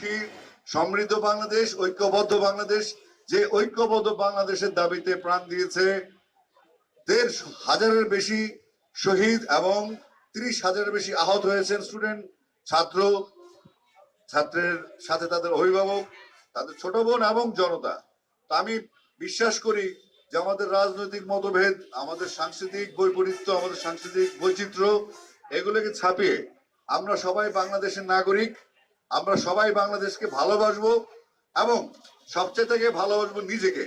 সুখী সমৃদ্ধ বাংলাদেশ, ঐক্যবদ্ধ বাংলাদেশ, যে ঐক্যবদ্ধ বাংলাদেশের দাবিতে প্রাণ দিয়েছে 1,500-এর বেশি শহীদ এবং 30,000-এর বেশি আহত হয়েছেন স্টুডেন্ট, ছাত্র, ছাত্রের সাথে তাদের অভিভাবক, তাদের ছোট বোন এবং জনতা। তো আমি বিশ্বাস করি যে আমাদের রাজনৈতিক মতভেদ, আমাদের সাংস্কৃতিক বৈপরীত্য, আমাদের সাংস্কৃতিক বৈচিত্র্য, এগুলোকে ছাপিয়ে আমরা সবাই বাংলাদেশের নাগরিক, আমরা সবাই বাংলাদেশকে ভালোবাসবো এবং সবচেয়ে থেকে ভালোবাসবো নিজেকে।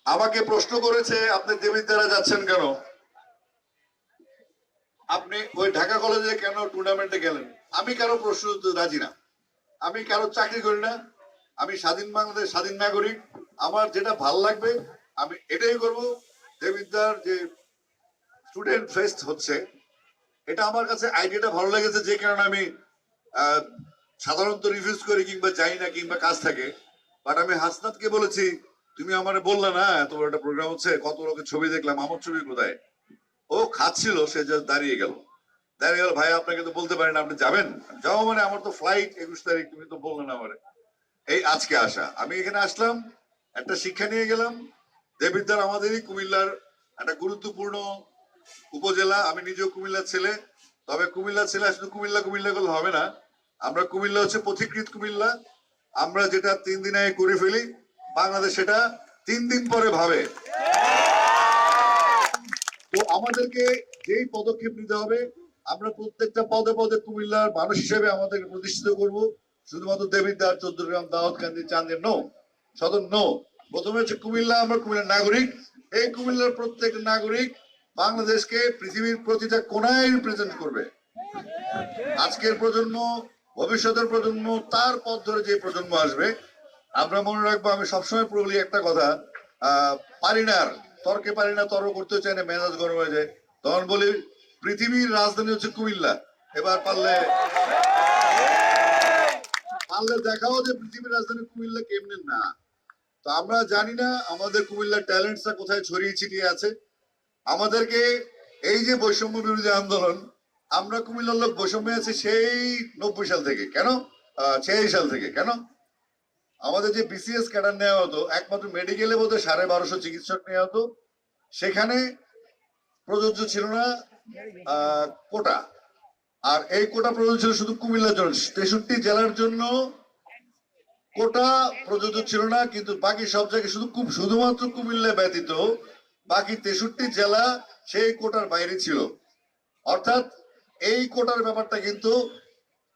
আমাকে প্রশ্ন করেছে আপনি দেবিদ্বারা যাচ্ছেন কেন, আপনি ওই ঢাকা কলেজে কেন টুর্নামেন্টে গেলেন? আমি কারো প্রশ্ন রাজি না, আমি কারো চাকরি করি না, আমি স্বাধীন বাংলাদেশ স্বাধীন নাগরিক, আমার যেটা ভাল লাগবে আমি এটাই করব। দেবিদ্বার যে স্টুডেন্ট ফেস্ট হচ্ছে, এটা আমার কাছে আইডিয়াটা ভালো লেগেছে, যে কারণে আমি সাধারণত রিভিউজ করি কিংবা যাই না কিংবা কাজ থাকে। বাট আমি হাসনাতকে বলেছি, তুমি আমার বললে না এত বড় একটা প্রোগ্রাম হচ্ছে, কত লোকের ছবি দেখলাম, আমার ছবি কোথায়? ও খাচ্ছিল, সে জাস্ট দাঁড়িয়ে গেল, ভাই আপনাকে তো বলতে পারেন আপনি যাবেন। যাও মানে আমার তো ফ্লাইট 21 তারিখ, তুমি তো বললেন আমারে। এই আজকে আসা, আমি এখানে আসলাম, একটা শিক্ষা নিয়ে গেলাম। দেবিদ্বার আমাদেরই কুমিল্লার একটা গুরুত্বপূর্ণ উপজেলা, আমি নিজেও কুমিল্লার ছেলে। তবে কুমিল্লার ছেলে শুধু কুমিল্লা কুমিল্লা করলে হবে না, আমরা কুমিল্লা হচ্ছে পথিকৃত কুমিল্লা। আমরা যেটা 3 দিন আগে করে ফেলি, বাংলাদেশ সেটা 3 দিন পরে ভাবে। তো আমাদেরকে যেই পদক্ষেপ নিতে হবে, আমরা প্রত্যেকটা পদে পদে কুমিল্লার মানুষ হিসেবে আমাদেরকে প্রতিষ্ঠিত করব। শুধুমাত্র দেবিদ্বার, 14 গ্রাম, দাউদকান্দি, চান্দের নো, সদর নো। প্রথমে হচ্ছে কুমিল্লা, আমরা কুমিল্লার নাগরিক। এই কুমিল্লার প্রত্যেক নাগরিক বাংলাদেশকে পৃথিবীর প্রতিটা কোনায় রিপ্রেজেন্ট করবে। আজকের প্রজন্ম, ভবিষ্যতের প্রজন্ম, তার পথ ধরে যে প্রজন্ম আসবে, আমরা মনে রাখবো। আমি সবসময় বলি একটা কথা, পারি না আর তর্কে পারি না, তর্ক করতে চাই না, মেজাজ গরম হয়ে যায়। তখন বলি পৃথিবীর রাজধানী হচ্ছে কুমিল্লা। এবার পারলে দেখাও যে পৃথিবীর রাজধানী কুমিল্লা কেমনে না। তো আমরা জানি না আমাদের কুমিল্লার ট্যালেন্টসটা কোথায় ছড়িয়ে ছিটিয়ে আছে। আমাদেরকে এই যে বৈষম্য বিরোধী আন্দোলন, আমরা কুমিল্লার লোক বৈষম্য আছে সেই 90 সাল থেকে, কেন 86 সাল থেকে। কেন আমাদের যে বিসিএস ক্যাডার নেওয়া হতো, একমাত্র মেডিকেলে বোধহয় 1250 চিকিৎসক নেওয়া হতো, সেখানে প্রযোজ্য ছিল না কোটা। আর এই কোটা প্রযোজ্য ছিল শুধু কুমিল্লার জন্য, 63 জেলার জন্য কোটা প্রযোজ্য ছিল না। কিন্তু বাকি সব জায়গায় শুধুমাত্র কুমিল্লা ব্যতীত বাকি 63 জেলা সেই কোটার বাইরে ছিল। অর্থাৎ এই কোটার ব্যাপারটা কিন্তু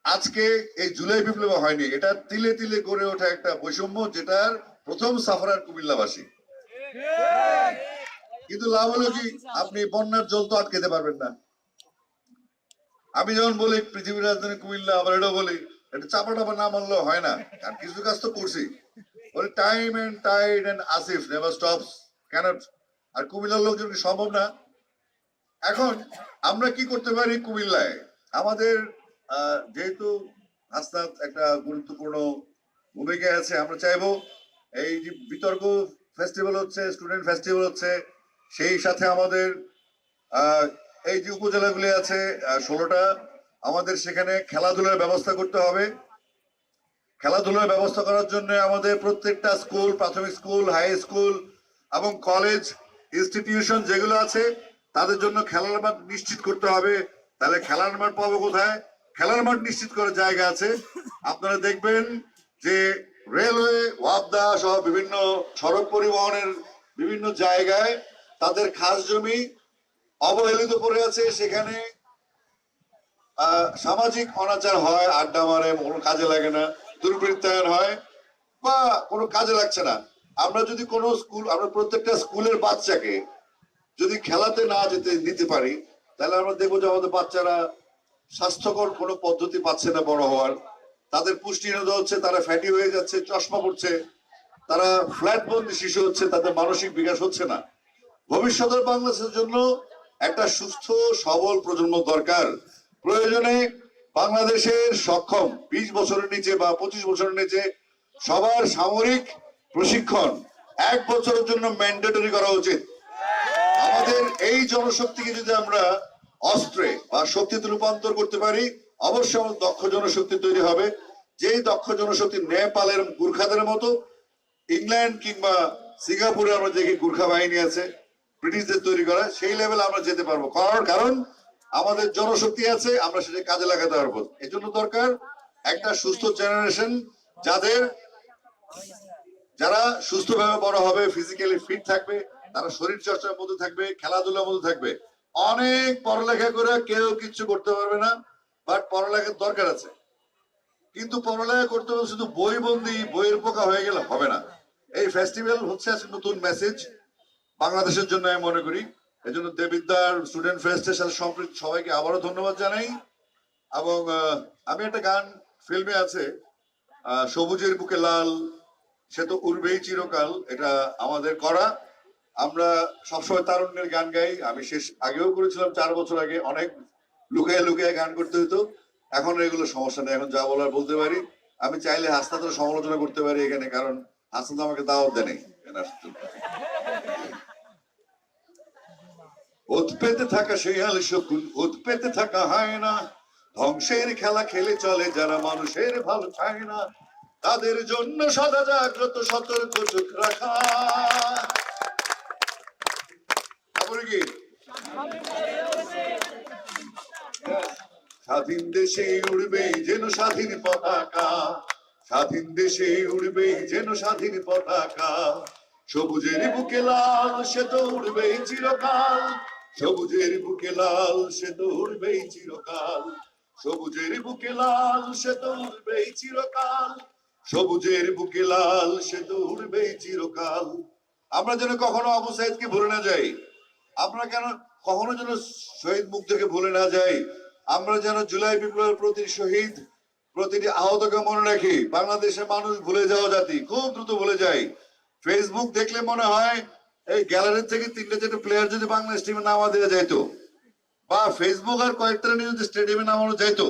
আজকে এই জুলাই বিপ্লবে হয়নি, এটা তিলে তিলে গড়ে ওঠা একটা বৈষম্য, যেটার প্রথম সাফারার কুমিল্লাবাসী। কিন্তু লাভ হলো কি, আপনি বন্যার জল তো আটকেতে পারবেন না। আমি যখন বলি পৃথিবীর রাজধানী কুমিল্লা, আবার এটাও বলি, এটা চাপা টাপা না মানলেও হয় না, আর কিছু কাজ তো করছি। বলে time and tide and Asif never stops, can't. আর কুমিল্লার লোকজন কি সম্ভব না? এখন আমরা কি করতে পারি কুমিল্লায়? আমাদের যেহেতু হাসনাত একটা গুরুত্বপূর্ণ ভূমিকা আছে, আমরা চাইবো এই যে বিতর্ক ফেস্টিভ্যাল হচ্ছে, স্টুডেন্ট ফেস্টিভ্যাল হচ্ছে, সেই সাথে আমাদের এই যে উপজেলাগুলি আছে 16টা, আমাদের সেখানে খেলাধুলার ব্যবস্থা করতে হবে। খেলাধুলার ব্যবস্থা করার জন্য আমাদের প্রত্যেকটা স্কুল, প্রাথমিক স্কুল, হাই স্কুল এবং কলেজ ইনস্টিটিউশন যেগুলো আছে, তাদের জন্য খেলার মাঠ নিশ্চিত করতে হবে। তাহলে খেলার মাঠ পাবো কোথায়? খেলার মাঠ নিশ্চিত করার জায়গা আছে। আপনারা দেখবেন যে রেলওয়ে, ওয়াপদা সহ বিভিন্ন সড়ক পরিবহনের বিভিন্ন জায়গায় তাদের খাস জমি অবহেলিত পড়ে আছে। সেখানে সামাজিক অনাচার হয়, আড্ডা মারে, কোনো কাজে লাগে না, দুর্বৃত্তায়ন হয় বা কোনো কাজে লাগছে না। আমরা যদি কোনো স্কুল, আমরা প্রত্যেকটা স্কুলের বাচ্চাকে যদি খেলাতে না যেতে নিতে পারি, তাহলে আমরা দেখবো যে আমাদের বাচ্চারা স্বাস্থ্যকর কোনো পদ্ধতি পাচ্ছে না বড় হওয়ার, তাদের পুষ্টিহীনতা হচ্ছে, তারা ফ্যাটি হয়ে যাচ্ছে, চশমা পড়ছে, তারা ফ্ল্যাট বন্দি শিশু হচ্ছে, তাদের মানসিক বিকাশ হচ্ছে না। ভবিষ্যতের বাংলাদেশের জন্য একটা সুস্থ সবল প্রজন্ম দরকার। প্রয়োজনে বাংলাদেশের সক্ষম 20 বছরের নিচে বা 25 বছরের নিচে সবার সামরিক প্রশিক্ষণ 1 বছরের জন্য ম্যান্ডেটরি করা উচিত। আমাদের এই জনশক্তিকে যদি আমরা অস্ত্রে বা শক্তিতে রূপান্তর করতে পারি, অবশ্যই আমাদের দক্ষ জনশক্তি তৈরি হবে। যেই দক্ষ জনশক্তি নেপালের গুর্খাদের মতো, ইংল্যান্ড কিংবা সিঙ্গাপুরে আমরা দেখি গুর্খা বাহিনী আছে ব্রিটিশদের তৈরি করা, সেই লেভেলে আমরা যেতে পারবো। কারণ আমাদের জনশক্তি আছে, আমরা সেটা কাজে লাগাতে পারবো। এই জন্য দরকার একটা সুস্থ জেনারেশন, যারা সুস্থভাবে বড় হবে, ফিজিক্যালি ফিট থাকবে, তারা শরীর চর্চার মধ্যে থাকবে, খেলাধুলার মধ্যে থাকবে। অনেক পড়ালেখা করে কেউ কিছু করতে পারবে না, বাট পড়ালেখার দরকার আছে। কিন্তু পড়ালেখা করতে হলে শুধু বই বন্দি, বইয়ের পোকা হয়ে গেলে হবে না। এই ফেস্টিভ্যাল হচ্ছে আজকে নতুন মেসেজ বাংলাদেশের জন্য, আমি মনে করি। এই জন্য দেবিদ্যার স্টুডেন্ট ফেস্টের সাথে সম্পৃক্ত সবাইকে আবারও ধন্যবাদ জানাই। এবং আমি একটা গান ফিল্মে আছে, সবুজের বুকে লাল সে তো উড়বেই চিরকাল, এটা আমাদের করা। আমরা সবসময় তারুণ্যের গান গাই। আমি আগেও করেছিলাম 4 বছর আগে, অনেক লুকায় লুকায় গান করতে হতো। এখন এগুলো সমস্যা নেই, এখন যা বলার বলতে পারি। আমি চাইলে হাসনাতের সমালোচনা করতে পারি এখানে, কারণ হাসনাত আমাকে দাওয়াত দেয় নাই। ওত পেতে থাকা শেয়াল শকুন, ওত পেতে থাকা হয় না, ধ্বংসের খেলা খেলে চলে যারা মানুষের ভালো চায় না, তাদের জন্য সদা জাগ্রত সতর্ক চোখ রাখা। তারপরে কি স্বাধীন দেশে উড়বে যেন স্বাধীন পতাকা, স্বাধীন দেশে উড়বে যেন স্বাধীন পতাকা, সবুজের বুকে লাল সে তো উড়বেই চিরকাল, সবুজের বুকে লাল সে তো উড়বেই চিরকাল, সবুজের বুকে লাল সে তো উড়বেই চিরকাল, সবুজের বুকে লাল সে তো উড়বেই চিরকাল। আমরা যেন কখনো আবু সাইদকে ভুলে না যাই, আমরা কেন কখনো যেন শহীদ মুগ্ধকে ভুলে না যাই, আমরা যেন জুলাই বিপ্লবের প্রতি শহীদ, প্রতিটি আহতকে মনে রাখি। বাংলাদেশের মানুষ ভুলে যাওয়া জাতি, খুব দ্রুত ভুলে যায়। ফেসবুক দেখলে মনে হয় এই গ্যালারি থেকে 3-4 প্লেয়ার যদি বাংলাদেশ টিমে নামা দেওয়া যাইতো, বা ফেসবুক আর কয়েকটা নিয়ে যদি স্টেডিয়ামে নামানো যাইতো,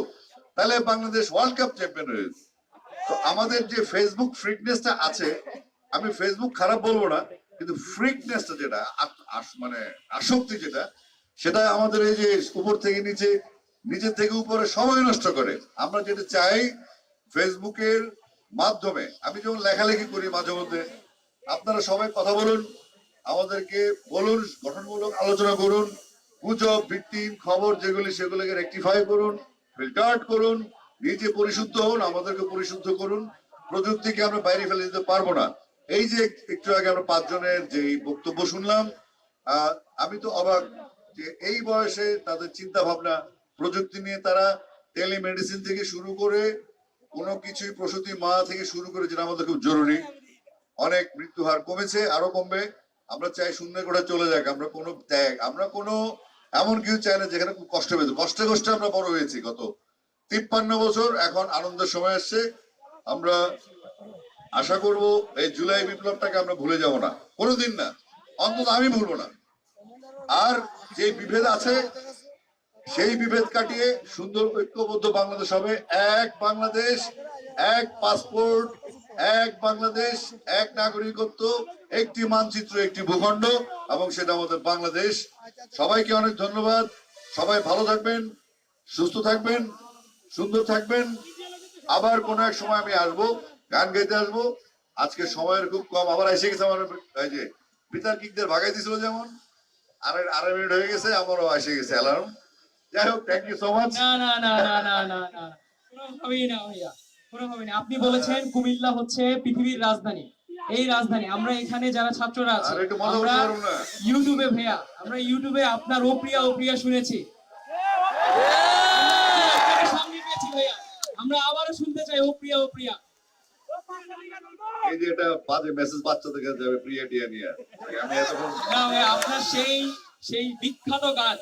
তাহলে বাংলাদেশ ওয়ার্ল্ড কাপ চ্যাম্পিয়ন হয়েছে। তো আমাদের যে ফেসবুক ফ্রিকনেসটা আছে, আমি ফেসবুক খারাপ বলবো না, কিন্তু ফ্রিকনেসটা যেটা মানে আসক্তি যেটা, সেটা আমাদের এই যে উপর থেকে নিচে, নিচের থেকে উপরে সময় নষ্ট করে। আমরা যেটা চাই ফেসবুকের মাধ্যমে, আমি যেমন লেখালেখি করি মাঝে মধ্যে, আপনারা সবাই কথা বলুন, আমাদেরকে বলুন, গঠনমূলক আলোচনা করুন, গুজব ভিত্তিক খবর যেগুলি সেগুলোকে রেকটিফাই করুন, ফিল্টার করুন, নিজে পরিশুদ্ধ হন, আমাদেরকে পরিশুদ্ধ করুন। প্রযুক্তিকে আমরা বাইরে ফেলে দিতে পারবো না। এই যে একটু আগে আমরা 5 জনের যে বক্তব্য শুনলাম, আমি তো অবাক যে এই বয়সে তাদের চিন্তা ভাবনা, প্রযুক্তি নিয়ে তারা টেলিমেডিসিন থেকে শুরু করে কোনো কিছুই, প্রসূতি মা থেকে শুরু করে, যেটা আমাদের খুব জরুরি। অনেক মৃত্যু হার কমেছে, আরো কমবে। আমরা চাই শূন্যের কোঠা চলে যাক, আমরা কোনো ত্যাগ, আমরা কোনো এমন কিছু চাই না যেখানে খুব কষ্ট পেয়েছে। কষ্টে কষ্টে আমরা বড় হয়েছি গত 53 বছর, এখন আনন্দের সময় আসছে। আমরা আশা করব এই জুলাই বিপ্লবটাকে আমরা ভুলে যাব না, কোনোদিন না, অন্তত আমি ভুলবো না। আর যে বিভেদ আছে সেই বিভেদ কাটিয়ে সুন্দর ঐক্যবদ্ধ বাংলাদেশ হবে। এক বাংলাদেশ, এক পাসপোর্ট, এক বাংলাদেশ, এক নাগরিকত্ব, একটি মানচিত্র, একটি ভূখণ্ড, এবং সেটা আমাদের বাংলাদেশ। সবাইকে অনেক ধন্যবাদ। সবাই ভালো থাকবেন, সুস্থ থাকবেন, সুন্দর থাকবেন। আবার কোনো এক সময় আমি আসবো, গান গাইতে আসবো। আজকে সময়ের খুব কম, আবার এসে গেছে আমার এই যে বিতার্কিকদের ভাগাই দিছিল, যেমন আড়াই মিনিট হয়ে গেছে, আমারও এসে গেছে অ্যালার্ম। যাই হোক, থ্যাংক ইউ সো মাচ। না না না না না না না, কোনোভাবেই না ভাইয়া, কোনোভাবেই না। আপনি বলেছেন কুমিল্লা হচ্ছে পৃথিবীর রাজধানী। এই রাজধানী, আমরা এখানে যারা ছাত্ররা আছি, আমরা ইউটিউবে ভাইয়া, আমরা ইউটিউবে আপনার ও প্রিয়া ও প্রিয়া শুনেছি, সামনে পেয়েছি ভাইয়া, আমরা আবারও শুনতে চাই ও প্রিয়া ও প্রিয়া। এই যে এটা বাজে মেসেজ বাচ্চাদের কাছে যাবে প্রিয়া টিয়া নিয়ে, আমি এতক্ষণ না ভাইয়া, আপনার সেই বিখ্যাত গান,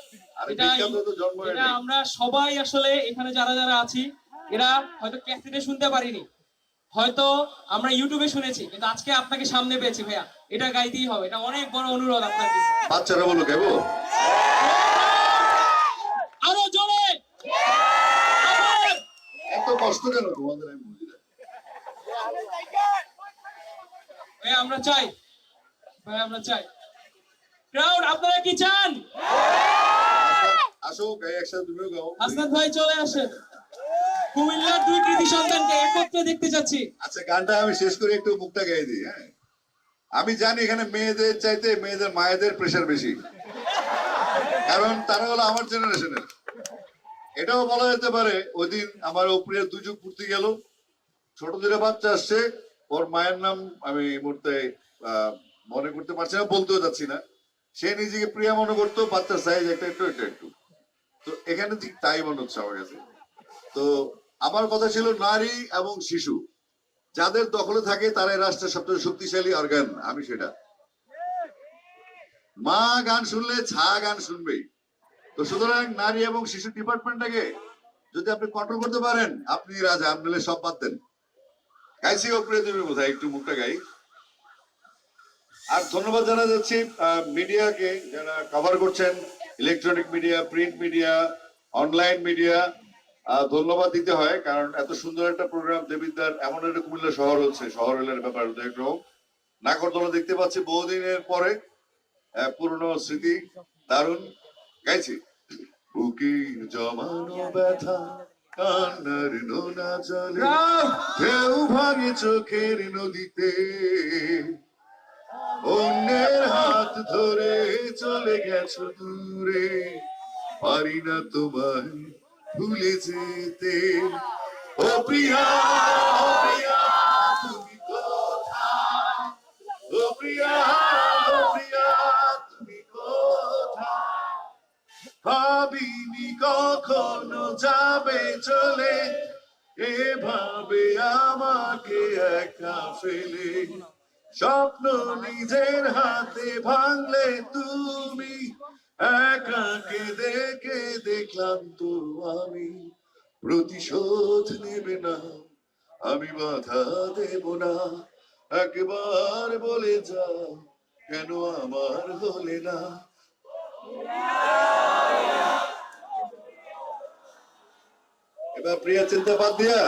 এটা আমরা সবাই আসলে এখানে যারা যারা আছি, এরা হয়তো ক্যাসেটে শুনতে পারিনি, হয়তো আমরা ইউটিউবে শুনেছি, কিন্তু আজকে আপনাকে সামনে পেয়েছি ভাইয়া, এটা গাইতেই হবে, এটা অনেক বড় অনুরোধ আপনার কাছে। বাচ্চারা বলো কেবো আরো জোরে, এত কষ্ট কেন তোমাদের, আমি বুঝি না। ভাইয়া আমরা চাই ভাই আমরা চাই। ক্রাউড আপনারা কি চান? আসো গাই একসাথে, তুমিও গাও। হাসনাত ভাই চলে আসেন। কুমিল্লার দুই কৃতি সন্তানকে একত্রে দেখতে চাচ্ছি। আচ্ছা, গানটা আমি শেষ করে একটু মুখটা গাই দিই। হ্যাঁ, আমি জানি এখানে মেয়েদের চাইতে মেয়েদের মায়েদের প্রেশার বেশি, কারণ তারা হলো আমার জেনারেশনের। এটাও বলা যেতে পারে ওই দিন আমার ওপরের দুযুগ পূর্তি গেল, ছোট দুটো বাচ্চা আসছে, ওর মায়ের নাম আমি এই মুহূর্তে মনে করতে পারছি না, বলতেও যাচ্ছি না। সে নিজেকে প্রিয়া মনে করতো, বাচ্চার সাইজ একটা একটু এটা একটু। তো এখানে ঠিক তাই মনে হচ্ছে আমার কাছে। তো আমার কথা ছিল নারী এবং শিশু যাদের দখলে থাকে তারাই রাষ্ট্রের সবচেয়ে শক্তিশালী অর্গান। আমি সেটা, মা গান শুনলে ছা গান শুনবেই। তো সুতরাং নারী এবং শিশু ডিপার্টমেন্টটাকে যদি আপনি কন্ট্রোল করতে পারেন, আপনি রাজা। আপনি সব বাদ দেন। গাইছি ওপরে তুমি বোঝাই, একটু মুখটা গাই। আর ধন্যবাদ জানা যাচ্ছি মিডিয়াকে, যারা কভার করছেন, electronic media, print media, online media. ধন্যবাদ দিতে হয়, কারণ এত সুন্দর একটা প্রোগ্রাম দেবিদ্বার এমন একটা কুমিল্লা শহর হচ্ছে, শহর হলের ব্যাপার একরকম। নাগরদোলা দেখতে পাচ্ছি বহুদিনের পরে, পুরনো স্মৃতি দারুণ। গাইছি বুকের জমানো ব্যথা, কান্নার নোনা জলে ঢেউ ভাঙে চোখের নদীতে, অন্যের হাত ধরে চলে গেছো দূরে, পারি না তোমায় ভুলে যেতে। ও প্রিয়া, ও প্রিয়া, তুমি কোথায়? ও প্রিয়া, ও প্রিয়া, তুমি কোথায়? ভাবিনি কখনো যাবে চলে, এভাবে আমাকে একা ফেলে। স্বপ্ন নিজের হাতে ভাঙলে তুমি, একাকে দেখে দেখলাম তো আমি। প্রতিশোধ নেবে না, আমি বাধা দেব না, একবার বলে যাও কেন আমার হলে না। এবার প্রিয়া চিন্তা বাদ দিয়া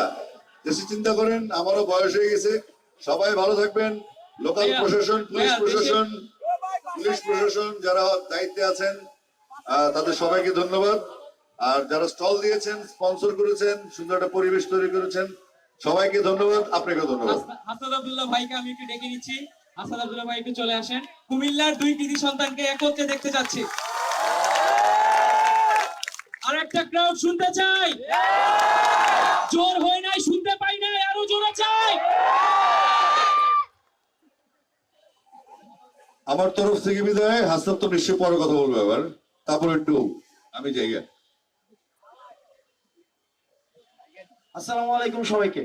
দেশে চিন্তা করেন। আমারও বয়স হয়ে গেছে। সবাই ভালো থাকবেন। লোকাল প্রশাসন, পুলিশ প্রশাসন যারা দায়িত্বে আছেন, তাদের সবাইকে ধন্যবাদ। আর যারা স্টল দিয়েছেন, স্পন্সর করেছেন, সুন্দর একটা পরিবেশ তৈরি করেছেন, সবাইকে ধন্যবাদ। আপনাকেও ধন্যবাদ। হাসান আব্দুল্লাহ ভাইকে আমি একটু ডেকে নিচ্ছি। হাসান আব্দুল্লাহ ভাই একটু চলে আসেন। কুমিল্লার দুই কৃতি সন্তানকে একত্রে দেখতে যাচ্ছি। আর একটা ক্রাউড শুনতে চাই। জোর হয় নাই, শুনতে পাই নাই, আরো জোরে চাই। আমার তরফ থেকে বিদায়। হাসনাত তো নিশ্চয়ই পরে কথা বলবো এবার, তারপর একটু আমি জায়গা। আসসালামু আলাইকুম সবাইকে।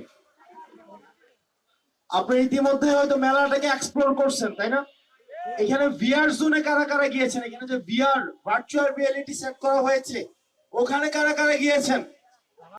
আপনি ইতিমধ্যে হয়তো মেলাটাকে এক্সপ্লোর করছেন, তাই না? এখানে ভিআর জোনে কারা কারা গিয়েছেন? এখানে যে ভিআর ভার্চুয়াল রিয়েলিটি সেট করা হয়েছে, ওখানে কারা কারা গিয়েছেন?